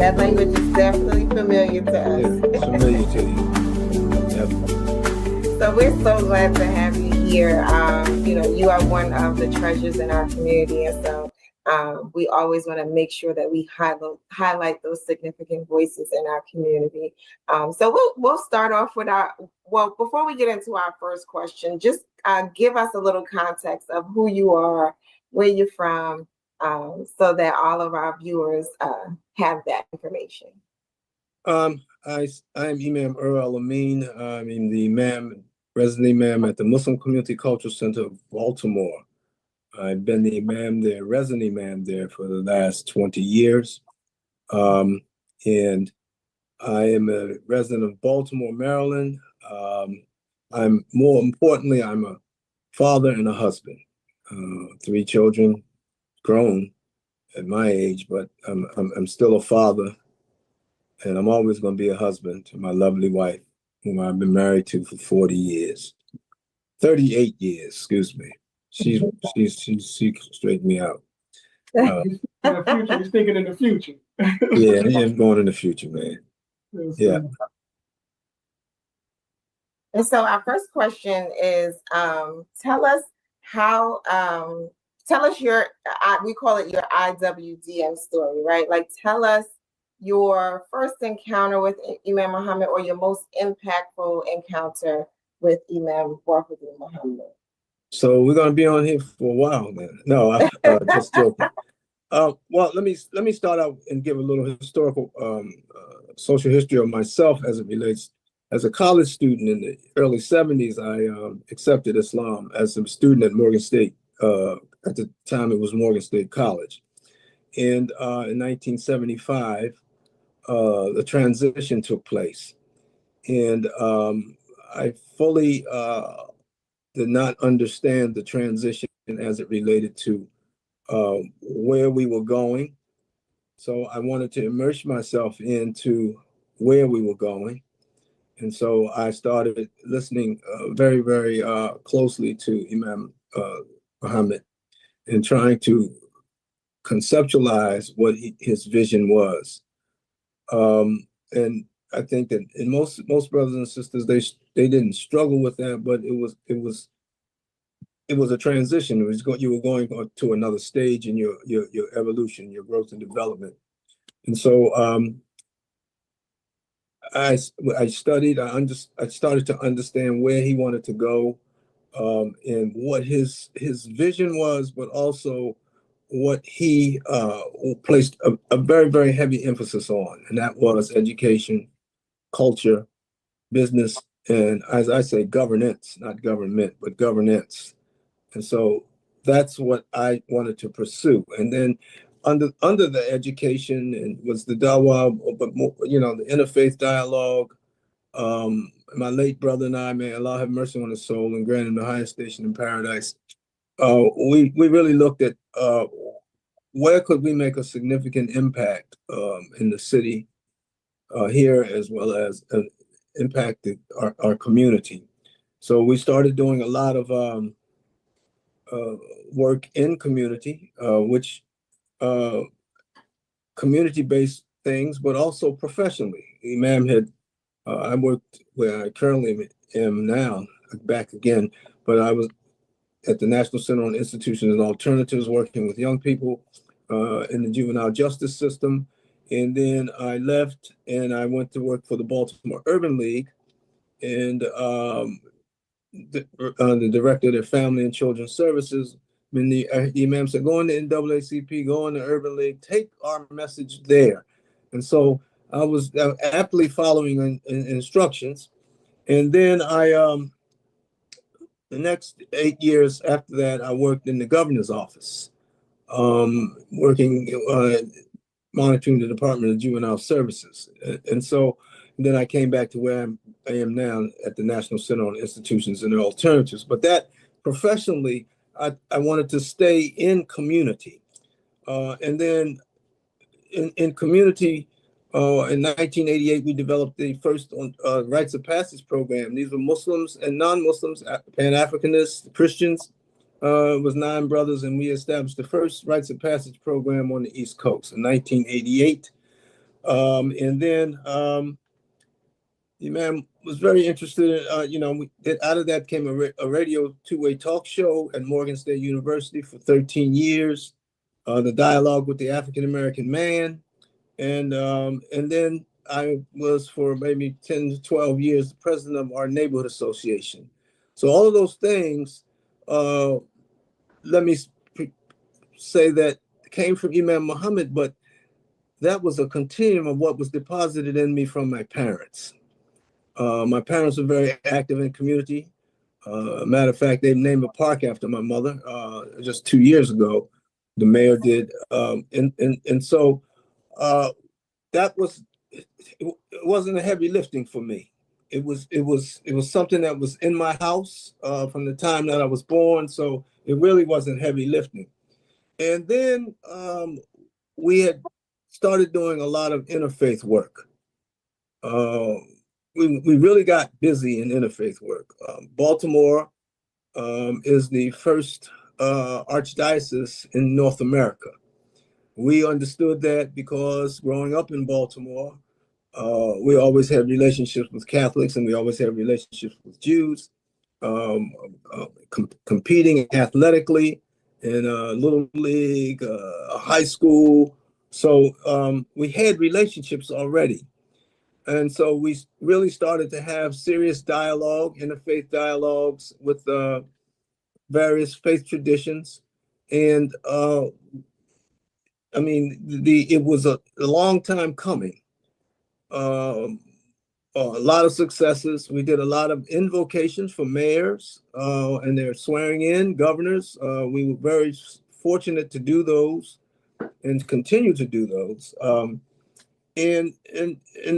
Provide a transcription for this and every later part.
that language is definitely familiar to us. Yeah, it's familiar to you. Yep. So we're so glad to have you here. You are one of the treasures in our community, and so we always want to make sure that we highlight those significant voices in our community. So we'll start off with before we get into our first question, just give us a little context of who you are, where you're from, so that all of our viewers have that information. I'm Imam Amin. I'm the resident imam at the Muslim Community Cultural Center of Baltimore. I've been the imam there, resident imam there for the last 20 years. And I am a resident of Baltimore, Maryland. More importantly, I'm a father and a husband. 3 children, grown at my age, but I'm still a father, and I'm always going to be a husband to my lovely wife, whom I've been married to for 38 years, excuse me. She straightened me out. He's thinking in the future. Yeah, I'm going in the future, man. Yeah. And so our first question is, tell us your, we call it your IWDM story, right? Like, tell us your first encounter with Imam Muhammad, or your most impactful encounter with Imam Muhammad. So we're going to be on here for a while, man. No, I'm just joking. Well, let me start out and give a little historical social history of myself as it relates. As a college student in the early 70s, I accepted Islam as a student at Morgan State. At the time, it was Morgan State College. And in 1975, the transition took place. And I fully did not understand the transition as it related to where we were going. So I wanted to immerse myself into where we were going. And so I started listening very, very closely to Imam Muhammad and trying to conceptualize what his vision was. And I think that in most brothers and sisters, they didn't struggle with that, but it was a transition. You were going to another stage in your evolution, your growth and development. And so I studied. I started to understand where he wanted to go, and what his vision was, but also what he placed a very, very heavy emphasis on, and that was education, culture, business, and, as I say, governance, not government, but governance. And so that's what I wanted to pursue. And then under the education and was the dawah, but more, the interfaith dialogue. My late brother and I, may Allah have mercy on his soul and grant him the highest station in paradise. We really looked at where could we make a significant impact in the city here, as well as impact our community. So we started doing a lot of work in community, which community-based things, but also professionally. Imam had, I worked where I currently am now, back again, but I was at the National Center on Institutions and Alternatives, working with young people in the juvenile justice system. And then I left and I went to work for the Baltimore Urban League, and the director of their Family and Children's Services. And the Imam said, go on to NAACP, go on to Urban League, take our message there. And so I was aptly following instructions. And then the next 8 years after that, I worked in the governor's office, monitoring the Department of Juvenile Services. And so then I came back to where I am now at the National Center on Institutions and Alternatives. But that professionally, I wanted to stay in community. And then in community, in 1988, we developed the first Rites of Passage program. These were Muslims and non-Muslims, Pan-Africanists, Christians. It was 9 brothers, and we established the first Rites of Passage program on the East Coast in 1988. And then the man was very interested in, out of that came a radio two-way talk show at Morgan State University for 13 years, the dialogue with the African-American man. And then I was for maybe 10 to 12 years the president of our neighborhood association. So all of those things, let me say that came from Imam Muhammad, but that was a continuum of what was deposited in me from my parents. My parents were very active in community. Matter of fact, they named a park after my mother just 2 years ago. The mayor did, and so that was it wasn't a heavy lifting for me. It was something that was in my house from the time that I was born. So it really wasn't heavy lifting. And then we had started doing a lot of interfaith work. We really got busy in interfaith work. Baltimore is the first archdiocese in North America. We understood that because growing up in Baltimore, we always had relationships with Catholics and we always had relationships with Jews, competing athletically in Little League, high school. So we had relationships already. And so we really started to have serious dialogue, interfaith dialogues with various faith traditions. And I mean, it was a long time coming. A lot of successes. We did a lot of invocations for mayors and their swearing in governors. We were very fortunate to do those and continue to do those. And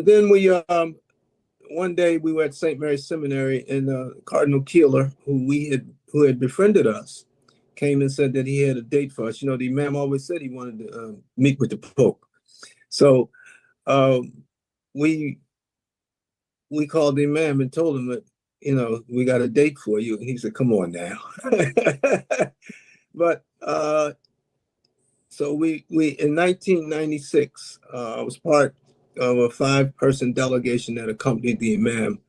then we one day we were at St. Mary's Seminary, and Cardinal Keeler, who had befriended us, came and said that he had a date for us. The Imam always said he wanted to meet with the Pope. So we called the Imam and told him that, we got a date for you. And he said, come on now. But so we in 1996, I was part of a 5-person delegation that accompanied the Imam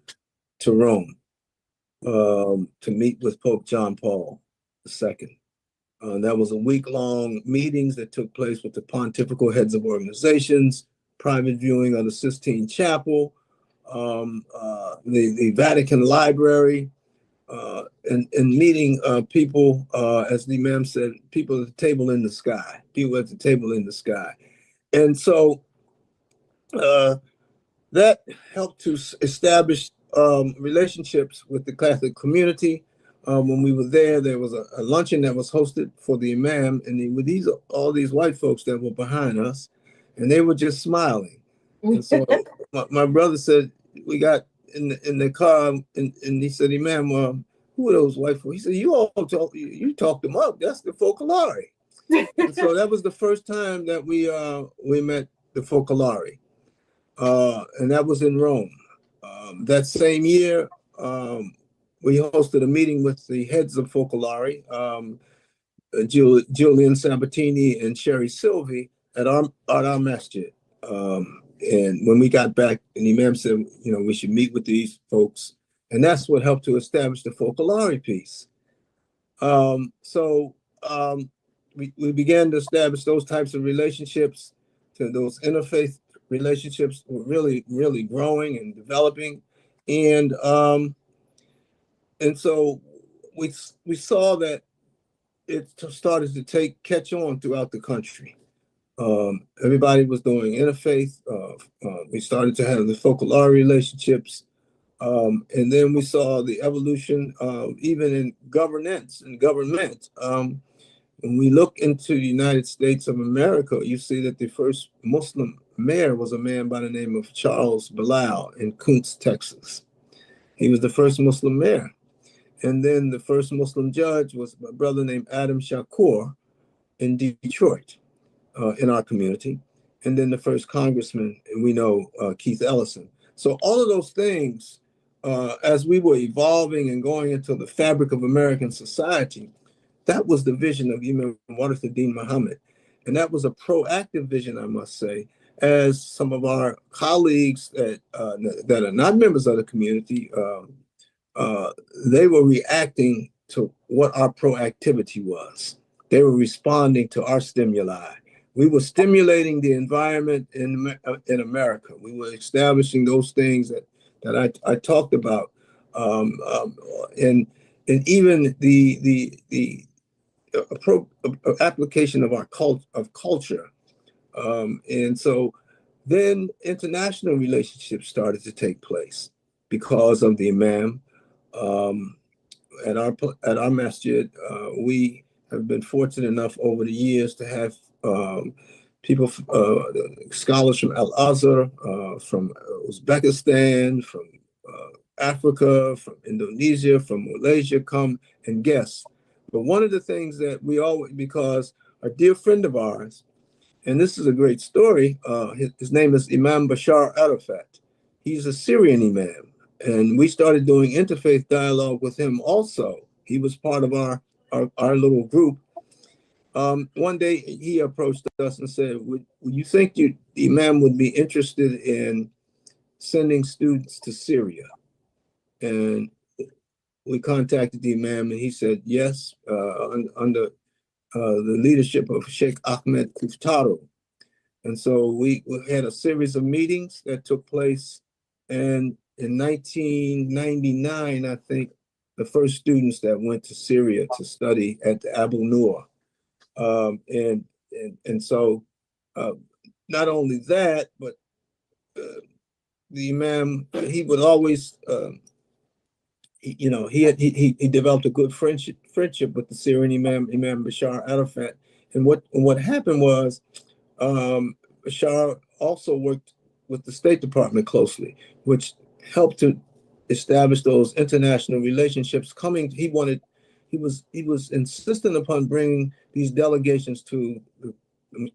to Rome to meet with Pope John Paul II. That was a week-long meetings that took place with the pontifical heads of organizations, private viewing of the Sistine Chapel, the Vatican Library, and meeting people, as the Imam said, people at the table in the sky, people at the table in the sky. And so that helped to establish relationships with the Catholic community. When we were there was a luncheon that was hosted for the Imam, and with all these white folks that were behind us, and they were just smiling. And so my brother said, we got in the car, and he said, Imam, who are those white folks? He said, you talked them up. That's the Focolari. And so that was the first time that we met the Focolari, and that was in Rome. That same year, we hosted a meeting with the heads of Focolari, Julian Sabatini and Sherry Sylvie at our masjid. And when we got back, and the Imam said, we should meet with these folks. And that's what helped to establish the Focolari piece. So we began to establish those types of relationships. To those interfaith relationships were really, really growing and developing. And so we saw that it started to catch on throughout the country. Everybody was doing interfaith. We started to have the Focolari relationships. And then we saw the evolution even in governance and government. When we look into the United States of America, you see that the first Muslim mayor was a man by the name of Charles Bilal in Kuntz, Texas. He was the first Muslim mayor. And then the first Muslim judge was a brother named Adam Shakur in Detroit, in our community. And then the first congressman, and we know Keith Ellison. So all of those things, as we were evolving and going into the fabric of American society, that was the vision of Imam Warithuddin Muhammad. And that was a proactive vision, I must say, as some of our colleagues that are not members of the community, they were reacting to what our proactivity was. They were responding to our stimuli. We were stimulating the environment in America. We were establishing those things that I talked about, and even the application of our culture. And so then international relationships started to take place because of the imam. At our masjid, we have been fortunate enough over the years to have people, scholars from Al Azhar, from Uzbekistan, from Africa, from Indonesia, from Malaysia come and guest. But one of the things that we always, because a dear friend of ours, and this is a great story, his name is Imam Bashar Arafat. He's a Syrian imam, and we started doing interfaith dialogue with him also. He was part of our little group. One day he approached us and said, would you think the imam would be interested in sending students to Syria? And we contacted the imam and he said yes, under the leadership of Sheikh Ahmed Kuftaru. And so we had a series of meetings that took place. And in 1999, I think, the first students that went to Syria to study at the Abu Nur. And so not only that, but the imam, he would always, he developed a good friendship with the Syrian Imam Bashar Arafat. And what happened was, Bashar also worked with the State Department closely, which helped to establish those international relationships. He was insistent upon bringing these delegations to the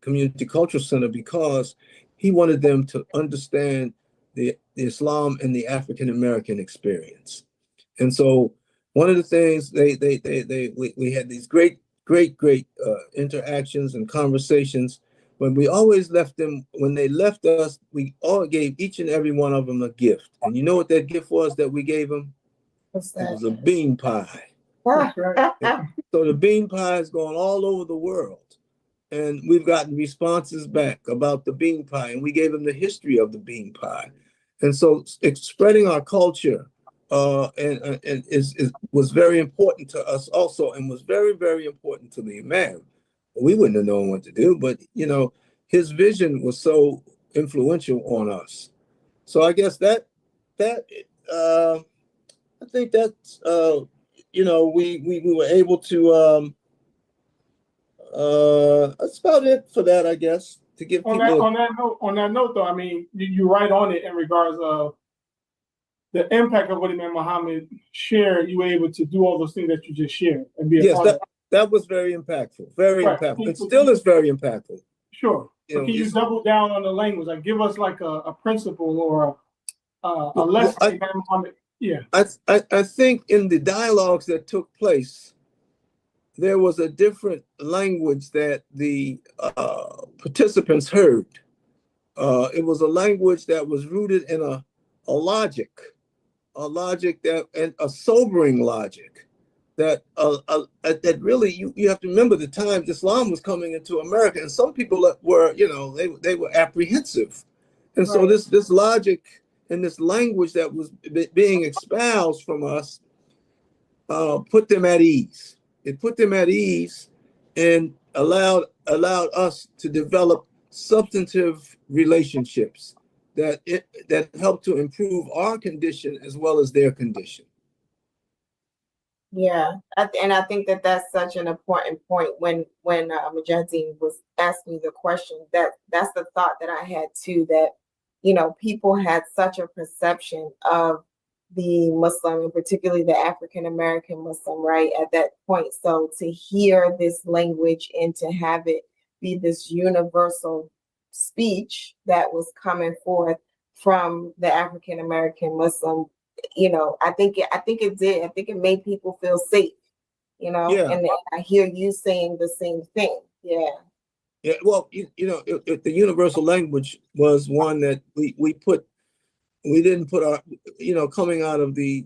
Community Cultural Center because he wanted them to understand the Islam and the African American experience. And so one of the things we had these great interactions and conversations. When we always left them, when they left us, we all gave each and every one of them a gift. And you know what that gift was that we gave them? What's that? It was a bean pie. So the bean pie is going all over the world. And we've gotten responses back about the bean pie, and we gave them the history of the bean pie. And so spreading our culture was very important to us also, and was very, very important to the imam. We wouldn't have known what to do, but his vision was so influential on us. So I guess I think that's we were able to that's about it for that, I guess, to give people on that note though, I mean, you're right on it in regards of the impact of what Imam Muhammad shared. You were able to do all those things that you just shared and be a part of it. That was very impactful, very impactful. It still is very impactful. Sure. So can you double down on the language? Like, give us like a principle or a lesson. Yeah. I think in the dialogues that took place, there was a different language that the participants heard. It was a language that was rooted in a logic and a sobering logic. That really you have to remember the times Islam was coming into America, and some people were they were apprehensive, and so this logic and this language that was being espoused from us put them at ease. It put them at ease and allowed us to develop substantive relationships that helped to improve our condition as well as their condition. Yeah, and I think that that's such an important point. When Mujaddin was asking the question, that's the thought that I had too. That people had such a perception of the Muslim, and particularly the African American Muslim, right at that point. So to hear this language and to have it be this universal speech that was coming forth from the African American Muslim. I think it did. I think it made people feel safe, Yeah. and I hear you saying the same thing. Yeah. Yeah, well, the universal language was one that we didn't put our, coming out of the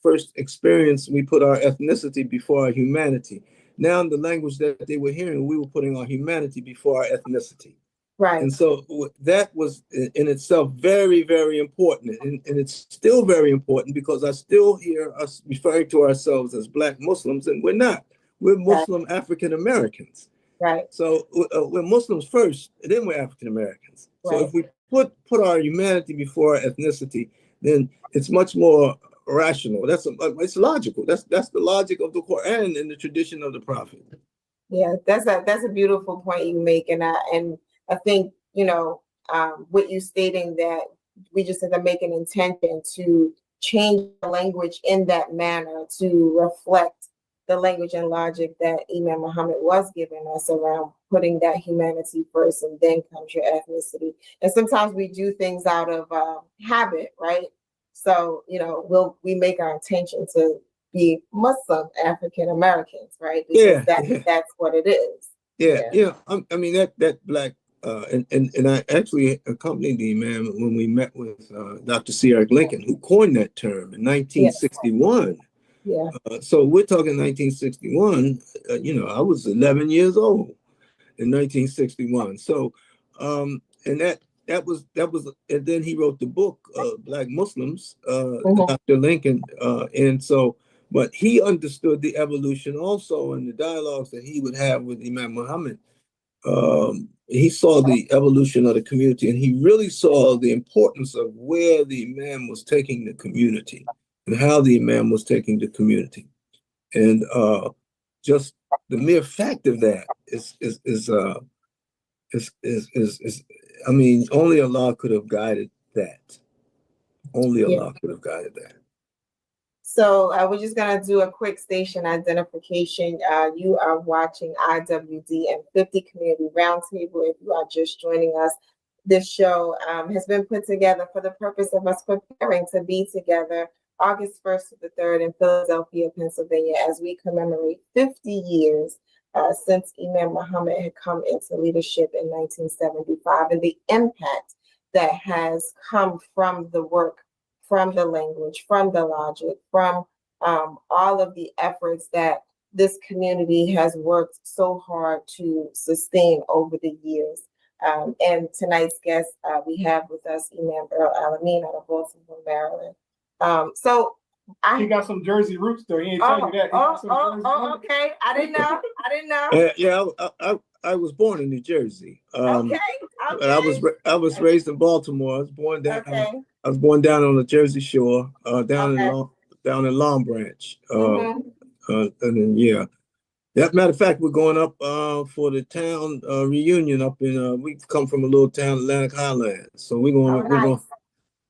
first experience, we put our ethnicity before our humanity. Now, in the language that they were hearing, we were putting our humanity before our ethnicity. Right. And so that was in itself very, very important. And it's still very important because I still hear us referring to ourselves as Black Muslims, and we're not. We're Muslim African Americans. Right. So we're Muslims first, and then we're African Americans. So if we put our humanity before our ethnicity, then it's much more rational. It's logical. That's the logic of the Quran and the tradition of the Prophet. Yeah, that's a beautiful point you make, and I think what you stating that we just have to make an intention to change the language in that manner to reflect the language and logic that Imam Muhammad was giving us around putting that humanity first and then comes your ethnicity. And sometimes we do things out of habit, right? So, we make our intention to be Muslim African Americans, right? Because that's what it is. Yeah. I mean, that Black, and I actually accompanied the Imam when we met with Dr. C.R. Lincoln, who coined that term in 1961. Yeah. So we're talking 1961. I was 11 years old in 1961. So, and that was, and then he wrote the book, Black Muslims, Dr. Lincoln, and so, but he understood the evolution also in the dialogues that he would have with Imam Muhammad. He saw the evolution of the community, and he really saw the importance of where the Imam was taking the community and how the Imam was taking the community. And just the mere fact of that is I mean, only Allah could have guided that. Only Allah could have guided that. So we're just going to do a quick station identification. You are watching IWDM50 Community Roundtable. If you are just joining us, this show has been put together for the purpose of us preparing to be together August 1st to the 3rd in Philadelphia, Pennsylvania, as we commemorate 50 years since Imam Muhammad had come into leadership in 1975, and the impact that has come from the work, from the language, from the logic, from all of the efforts that this community has worked so hard to sustain over the years. And tonight's guest, we have with us Imam Earl Alameen out of Baltimore, Maryland. He got some Jersey roots though. He ain't telling you that. Okay. I didn't know. Yeah. I was born in New Jersey. Okay. But I was raised in Baltimore. I was born down. I was born down on the Jersey Shore, down in Long Branch. And then that matter of fact, we're going up for the town reunion up in. We come from a little town, Atlantic Highlands, so we're going.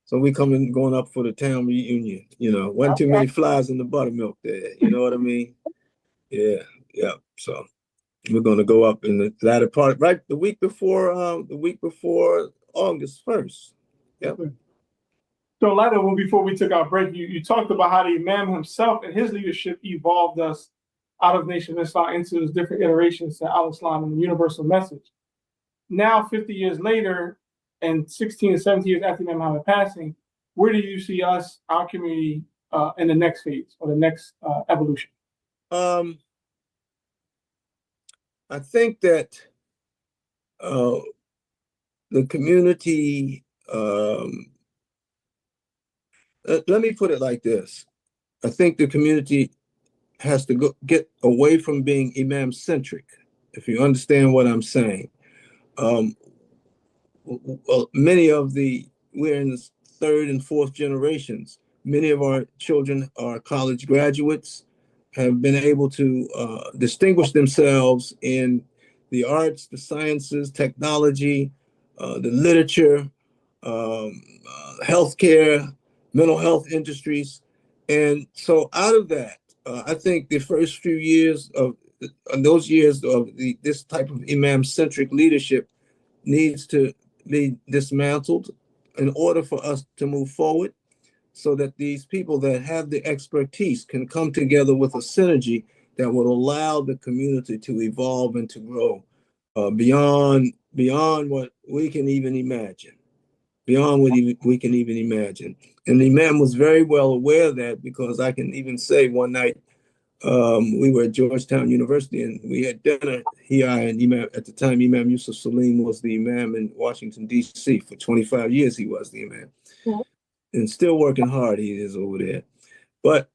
So we going up for the town reunion. Wasn't too many flies in the buttermilk there. You know what I mean? Yeah. So we're going to go up in the latter part, right? The week before August 1st. Yep. So later, before we took our break, you talked about how the Imam himself and his leadership evolved us out of Nation of Islam into those different iterations to Al-Islam and the universal message. Now, 50 years later, and 16 and 17 years after Imam Muhammad passing, where do you see us, our community, in the next phase or the next evolution? I think that the community, let me put it like this. I think the community has to get away from being Imam-centric, if you understand what I'm saying. Well, we're in the third and fourth generations. Many of our children are college graduates, have been able to distinguish themselves in the arts, the sciences, technology, the literature, healthcare, mental health industries. And so out of that, I think the first few years of this type of Imam-centric leadership needs to be dismantled in order for us to move forward, so that these people that have the expertise can come together with a synergy that would allow the community to evolve and to grow beyond what we can even imagine, beyond what we can even imagine. And the Imam was very well aware of that, because I can even say one night, we were at Georgetown University and we had dinner. And Imam, at the time, Imam Yusuf Salim was the Imam in Washington, D.C. For 25 years, he was the Imam. Mm-hmm. And still working hard, he is over there. But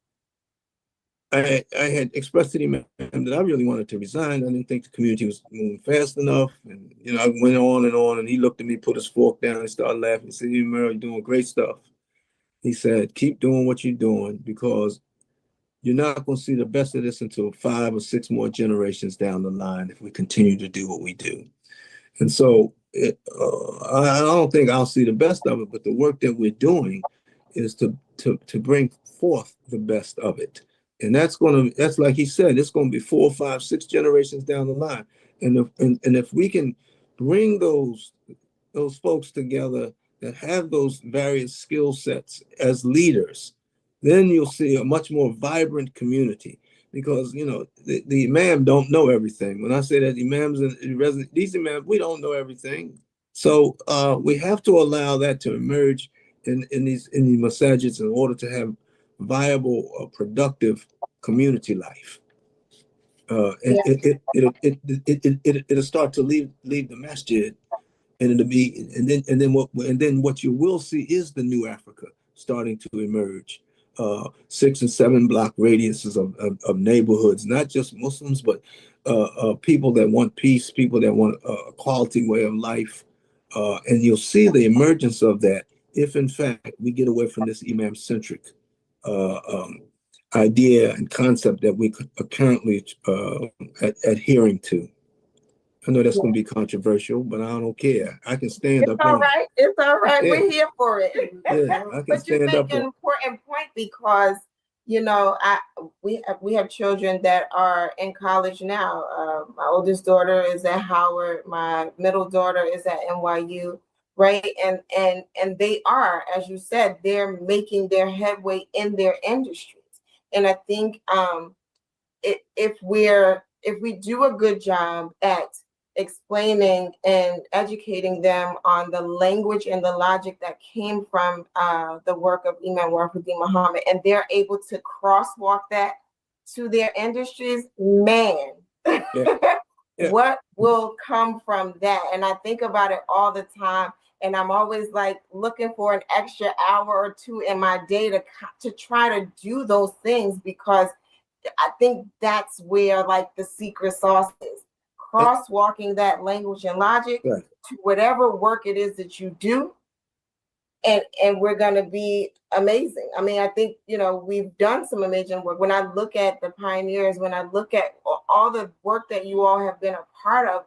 I had expressed to him that I really wanted to resign. I didn't think the community was moving fast enough. And, I went on, and he looked at me, put his fork down, and started laughing. He said, Merrill, you're doing great stuff. He said, keep doing what you're doing, because you're not going to see the best of this until 5 or 6 more generations down the line if we continue to do what we do. And so I don't think I'll see the best of it, but the work that we're doing is to bring forth the best of it. And that's like he said, it's going to be 4, 5, 6 generations down the line. And if we can bring those folks together that have those various skill sets as leaders, then you'll see a much more vibrant community. Because the imam don't know everything. When I say that imams and these imams, we don't know everything. So we have to allow that to emerge in the masajids in order to have viable, productive community life. It'll start to leave the masjid, and it'll be and then what you will see is the new Africa starting to emerge. 6 and 7 block radiuses of neighborhoods, not just Muslims, but people that want peace, people that want a quality way of life. And you'll see the emergence of that if, in fact, we get away from this imam-centric idea and concept that we are currently adhering to. I know that's going to be controversial, but I don't care. I can stand up. It's all right. It's all right. Yeah. We're here for it. Yeah, I can but you stand make up. an important point, because we have children that are in college now. My oldest daughter is at Howard. My middle daughter is at NYU. Right, and they are, as you said, they're making their headway in their industries. And I think if we do a good job at explaining and educating them on the language and the logic that came from the work of Imam Wafiddin Muhammad, and they're able to crosswalk that to their industries, man, yeah. What will come from that? And I think about it all the time, and I'm always like looking for an extra hour or 2 in my day to try to do those things, because I think that's where like the secret sauce is. Crosswalking that language and logic to whatever work it is that you do, and we're going to be amazing. I mean, I think we've done some amazing work. When I look at the pioneers, when I look at all the work that you all have been a part of,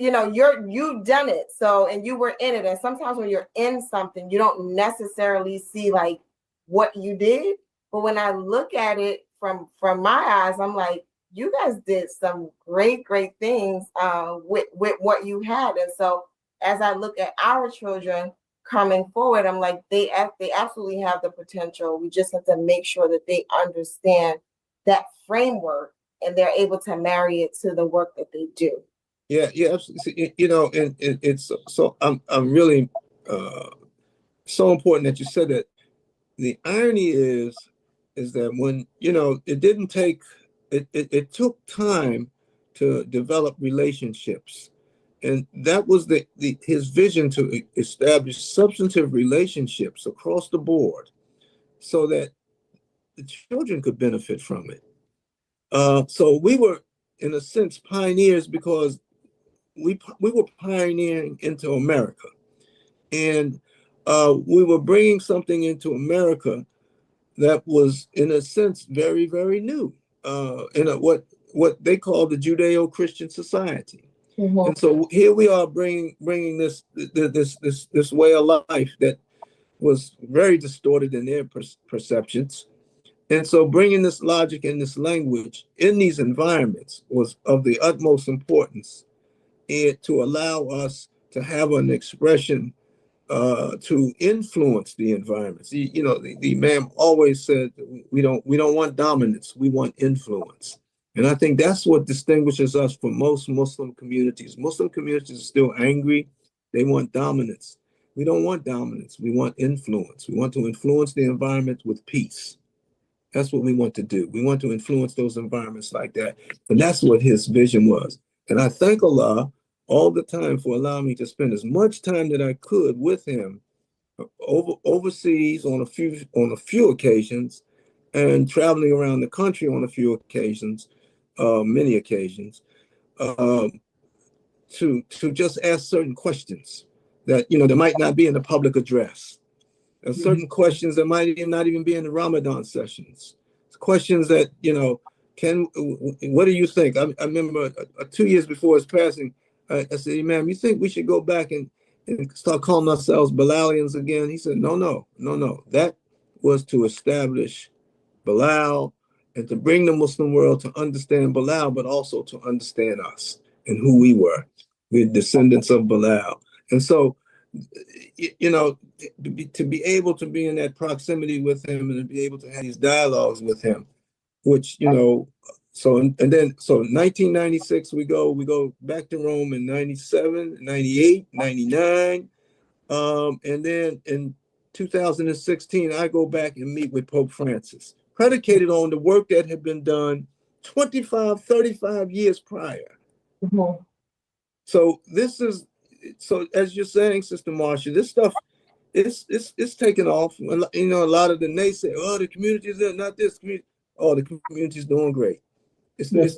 you've done it. So, and you were in it. And sometimes when you're in something, you don't necessarily see like what you did. But when I look at it from my eyes, I'm like, you guys did some great things with what you had. And so as I look at our children coming forward, I'm like, they absolutely have the potential. We just have to make sure that they understand that framework and they're able to marry it to the work that they do. Yeah, absolutely. And it's so I'm really so important that you said that. The irony is that when it didn't take it took time to develop relationships, and that was his vision, to establish substantive relationships across the board so that the children could benefit from it. So we were, in a sense, pioneers, because we were pioneering into America, and we were bringing something into America that was, in a sense, very, very new, in what they call the Judeo-Christian society. Mm-hmm. And so here we are bringing this way of life that was very distorted in their perceptions. And so bringing this logic and this language in these environments was of the utmost importance, and to allow us to have an expression to influence the environments. The Imam always said, we don't want dominance, we want influence. And I think that's what distinguishes us from most Muslim communities. Muslim communities are still angry. They want dominance. We don't want dominance. We want influence. We want to influence the environment with peace. That's what we want to do. We want to influence those environments like that. And that's what his vision was. And I thank Allah all the time for allowing me to spend as much time that I could with him overseas on a few occasions, and traveling around the country on a few occasions, many occasions, to just ask certain questions that that might not be in the public address. There's certain questions that might not even be in the Ramadan sessions. Questions that what do you think? I remember 2 years before his passing, I said, Imam, you think we should go back and start calling ourselves Bilalians again? He said, no. That was to establish Bilal and to bring the Muslim world to understand Bilal, but also to understand us and who we were. We're descendants of Bilal. And so, to be able to be in that proximity with him and to be able to have these dialogues with him, which, so 1996, we go back to Rome in 97, 98, 99. And then in 2016, I go back and meet with Pope Francis, predicated on the work that had been done 25, 35 years prior. Mm-hmm. So as you're saying, Sister Marsha, this stuff, it's taken off. A lot of the naysayers, the communities are not this community. Oh, the community's doing great. It's doing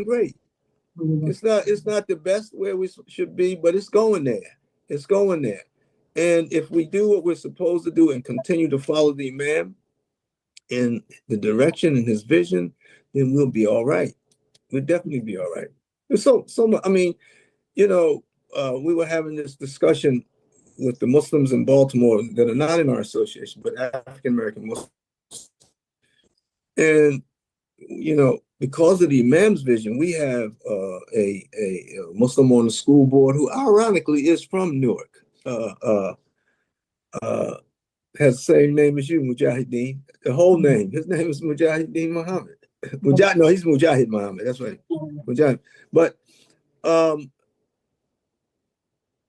great. Mm-hmm. It's not the best where we should be, but it's going there. It's going there. And if we do what we're supposed to do and continue to follow the Imam in the direction and his vision, then we'll be all right. We'll definitely be all right. We were having this discussion with the Muslims in Baltimore that are not in our association, but African American Muslims. And, because of the Imam's vision, we have a Muslim on the school board who ironically is from Newark, has the same name as you, Mujahideen. The whole name. His name is Muhammad-Newark. No, he's Mujahid Muhammad. That's right. Mujahid. But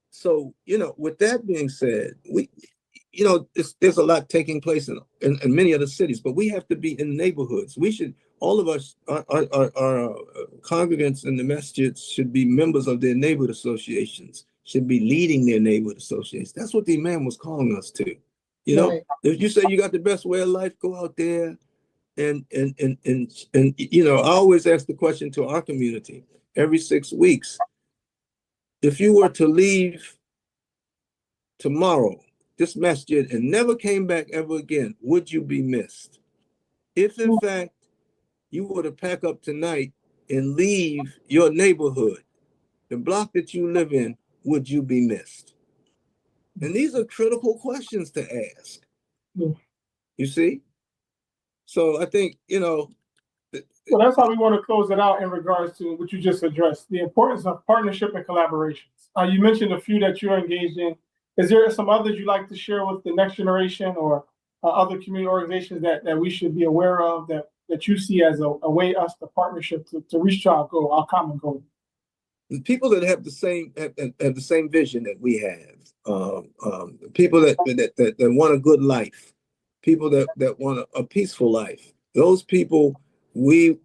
so with that being said, there's a lot taking place in many other cities, but we have to be in the neighborhoods. We should, all of us, our congregants in the masjids should be members of their neighborhood associations, should be leading their neighborhood associations. That's what the Imam was calling us to. Right. If you say you got the best way of life, go out there and I always ask the question to our community every 6 weeks. If you were to leave tomorrow, this masjid, and never came back ever again, would you be missed? If in fact you were to pack up tonight and leave your neighborhood, the block that you live in, would you be missed? And these are critical questions to ask. You see? So I think, Well, that's how we want to close it out in regards to what you just addressed, the importance of partnership and collaborations. You mentioned a few that you're engaged in. Is there some others you'd like to share with the next generation or other community organizations that we should be aware of that you see as a way us to partnership to reach our goal, our common goal? The people that have the same vision that we have, people that want a good life, people that want a peaceful life, those people we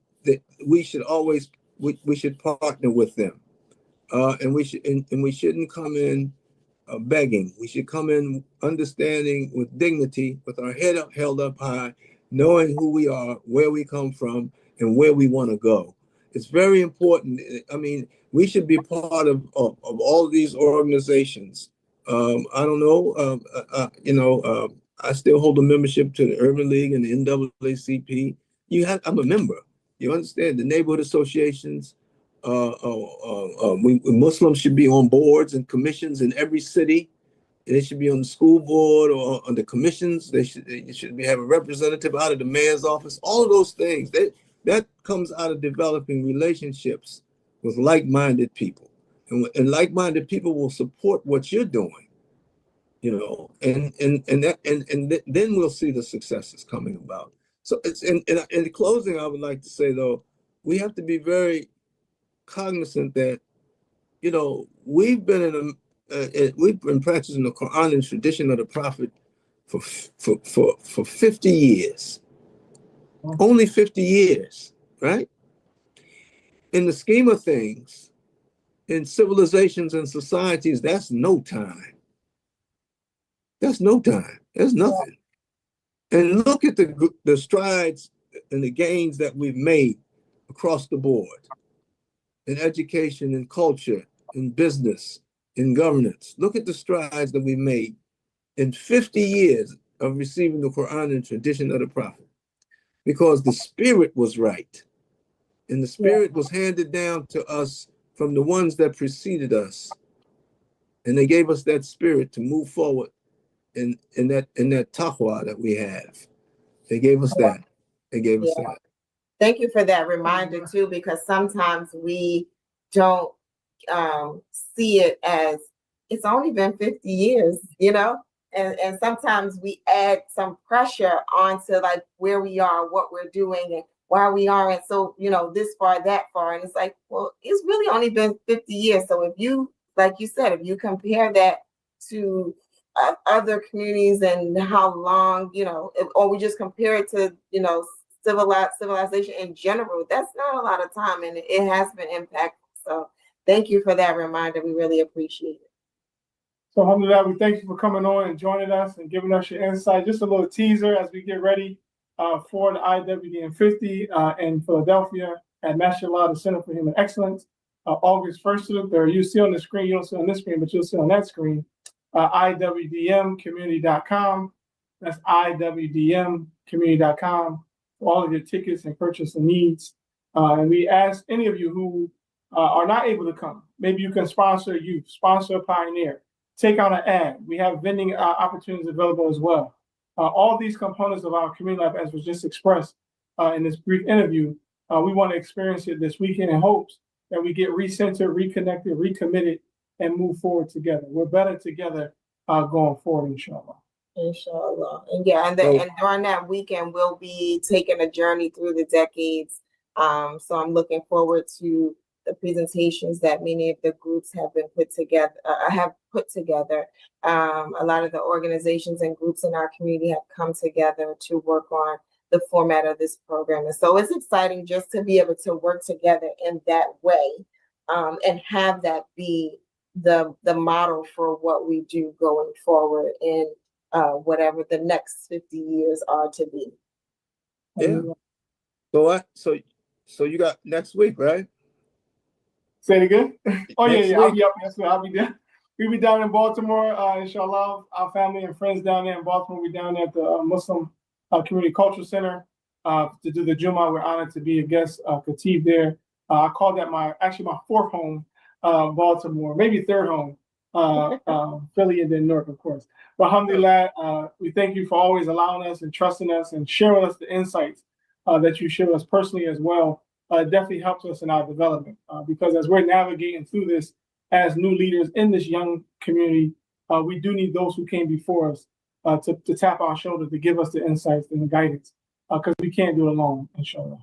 should always we should partner with them, and we shouldn't come in begging. We should come in understanding with dignity, with our head held up high, knowing who we are, where we come from, and where we want to go. It's very important. I mean, we should be part of all of these organizations. I don't know, I still hold a membership to the Urban League and the NAACP. I'm a member. You understand? The neighborhood associations. Muslims should be on boards and commissions in every city. They should be on the school board or on the commissions. They should have a representative out of the mayor's office. All of those things that comes out of developing relationships with like-minded people, and like-minded people will support what you're doing. And then we'll see the successes coming about. So it's in closing, I would like to say though, we have to be very cognizant that, you know, we've been practicing the Quran and tradition of the Prophet for 50 years, only 50 years, right? In the scheme of things, in civilizations and societies, that's no time. That's no time. That's nothing. And look at the strides and the gains that we've made across the board in education, in culture, in business, in governance. Look at the strides that we made in 50 years of receiving the Quran and tradition of the Prophet, because the spirit was right. And the spirit was handed down to us from the ones that preceded us. And they gave us that spirit to move forward in that taqwa that we have. They gave us that. They gave us that. Thank you for that reminder too, because sometimes we don't see it as it's only been 50 years, you know, and sometimes we add some pressure onto like where we are, what we're doing, and why we aren't so, you know, this far, that far. And it's like, well, it's really only been 50 years. So if you, like you said, if you compare that to other communities and how long, you know, or we just compare it to, you know, civilization in general, that's not a lot of time, and it has been impactful. So thank you for that reminder. We really appreciate it. So alhamdulillah, we thank you for coming on and joining us and giving us your insight. Just a little teaser as we get ready for the IWDM50 in Philadelphia at Mashallah, the Center for Human Excellence, August 1st to the 3rd. You see on the screen, you don't see on this screen, but you'll see on that screen, IWDMcommunity.com. That's IWDMcommunity.com for all of your tickets and purchasing needs. And we ask any of you who are not able to come, maybe you can sponsor a youth, sponsor a pioneer, take out an ad. We have vending opportunities available as well. All these components of our community life, as was just expressed in this brief interview, we want to experience it this weekend in hopes that we get recentered, reconnected, recommitted, and move forward together. We're better together going forward, inshallah. Inshallah. And yeah, and during that weekend, we'll be taking a journey through the decades. So I'm looking forward to the presentations that many of the groups have been put together. A lot of the organizations and groups in our community have come together to work on the format of this program. And so it's exciting just to be able to work together in that way, and have that be the model for what we do going forward in whatever the next 50 years are to be. Yeah. So you got next week, right? Say it again. Oh yeah, I'll be up. Yes, sir. I'll be there. We'll be down in Baltimore, inshallah. Our family and friends down there in Baltimore. We're down there at the Muslim Community Cultural Center to do the Jummah. We're honored to be a guest khatib there. I call that my fourth home, Baltimore, maybe third home, Philly and then Newark, of course. But alhamdulillah, we thank you for always allowing us and trusting us and sharing us the insights that you share us personally as well. It definitely helps us in our development because as we're navigating through this as new leaders in this young community, we do need those who came before us to tap our shoulder to give us the insights and the guidance because we can't do it alone, inshallah.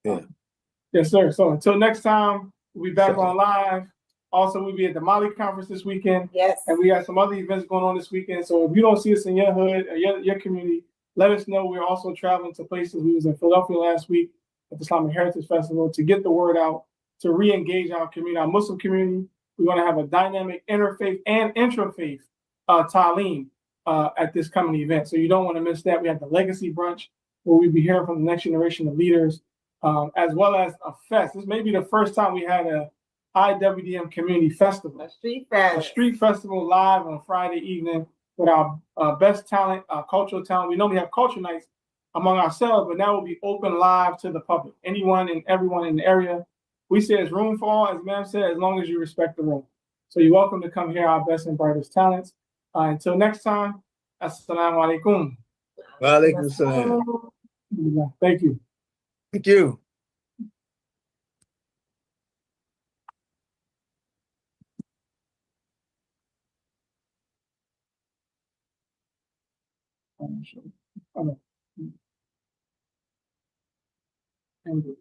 Yeah. Yes, sir. So until next time, we'll be back on live. Also, we'll be at the Mali conference this weekend. Yes. And we have some other events going on this weekend. So if you don't see us in your hood or your community, let us know. We're also traveling to places. We was in Philadelphia last week at the Islamic Heritage Festival to get the word out, to re-engage our community, our Muslim community. We're going to have a dynamic interfaith and intrafaith ta'aleem at this coming event. So you don't want to miss that. We have the Legacy Brunch, where we'll be hearing from the next generation of leaders, as well as a fest. This may be the first time we had a IWDM Community Festival. A street fest. A street festival live on Friday evening with our best talent, cultural talent. We normally have culture nights among ourselves, but now will be open live to the public. Anyone and everyone in the area. We say it's room for all, as ma'am said, as long as you respect the room. So you're welcome to come hear our best and brightest talents. Until next time, assalamu alaikum. Wa alaikum salam. Thank you. Thank you. ended.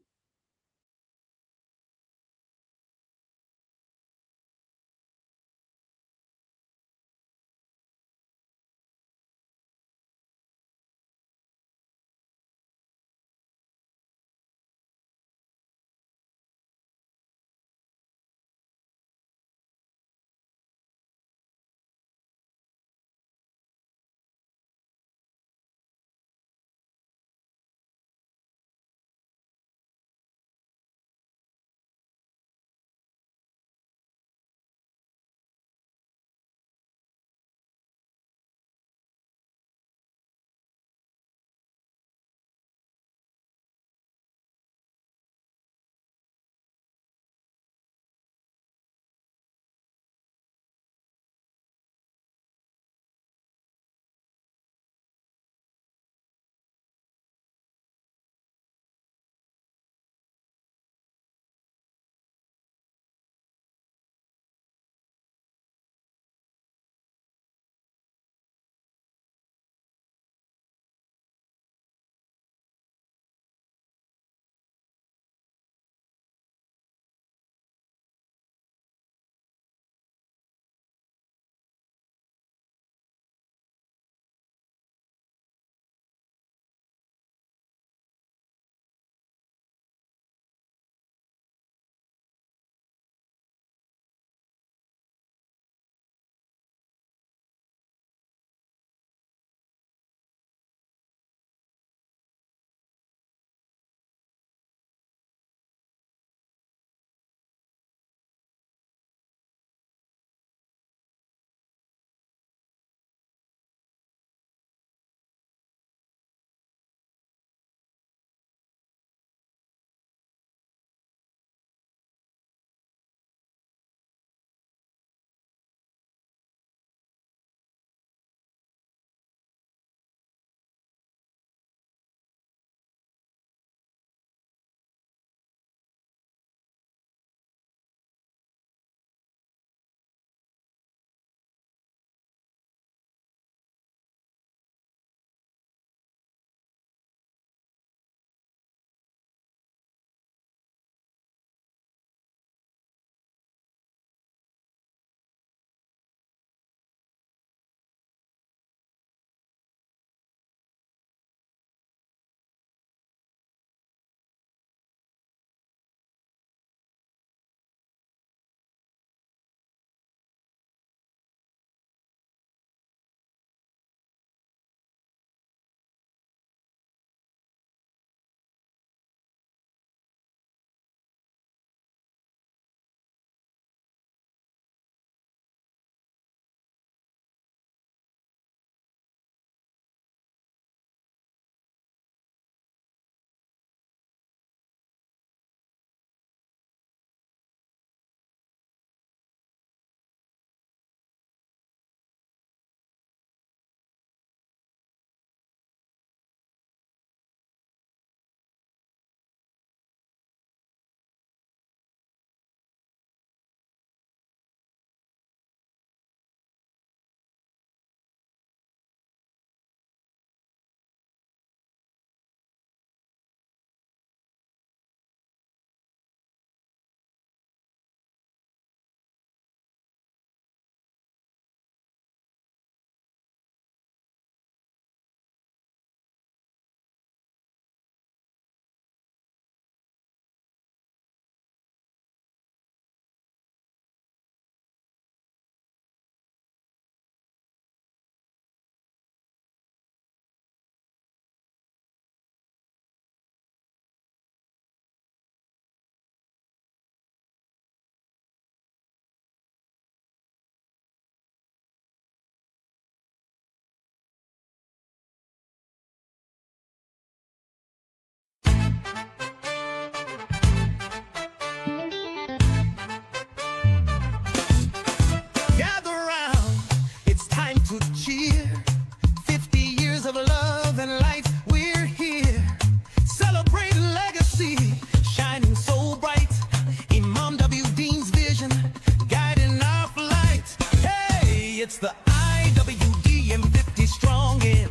It's the IWDM50 strong in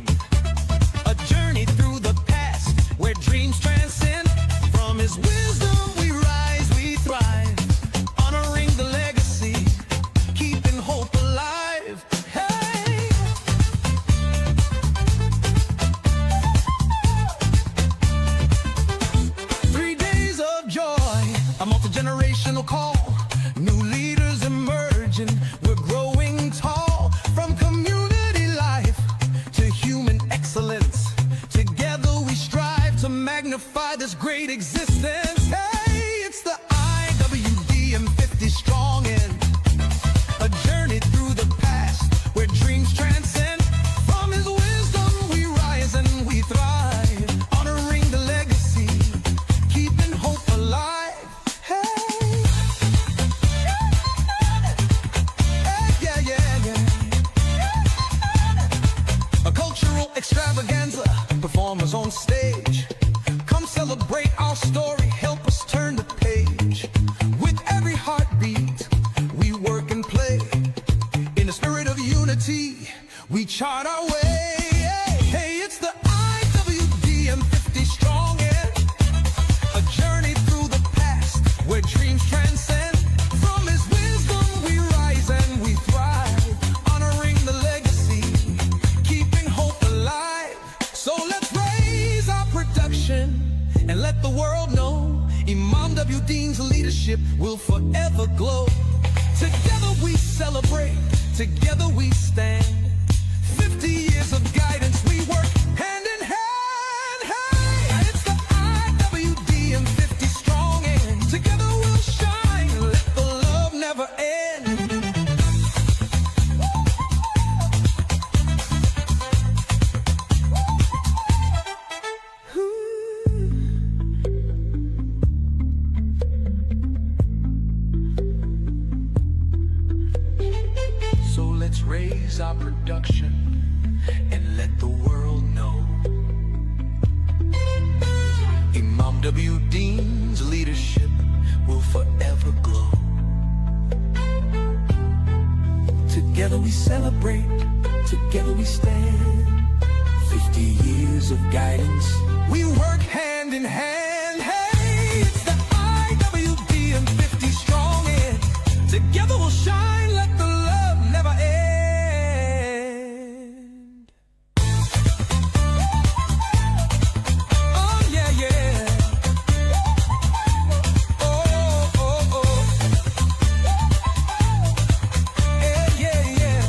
a journey through the past where dreams transcend from multi-generational call, new leaders emerging, we're growing tall. From community life to human excellence, together we strive to magnify this great existence. Hey, it's the IWDM50 strong end, a journey through the past where dreams transcend. From his wisdom we rise and we thrive, honoring the legacy, keeping hope alive. Hey, yeah, yeah, yeah. A cultural extravaganza, performers on stage. Come celebrate our story, help us turn the page. With every heartbeat, we work and play. In the spirit of unity, we chart our way. Hey, it's the IWDM50 strong end, a journey through the past where dreams transcend. From his wisdom we rise and we thrive, honoring the legacy, keeping hope alive. So let's raise our production and let the world know Imam W. Dean's leadership will forever glow. Together we celebrate, together we stand. 50 years of guidance, we work hand in hand. Hey, it's the IWDM50 strong end. Together we'll shine, let the love never end. So let's raise our production and let the world know Imam W. Dean's leadership will forever glow. Together we celebrate, together we stand. 50 years of guidance, we work hand in hand. Hey, it's the IWDM50 strong end. Together we'll shine, let the love never end. Oh yeah, yeah. Oh, oh, oh. Yeah, yeah, yeah.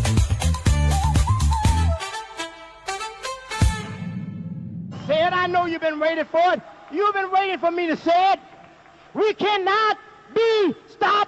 Say it, I know you've been waiting for it. You've been waiting for me to say it. We cannot be stopped.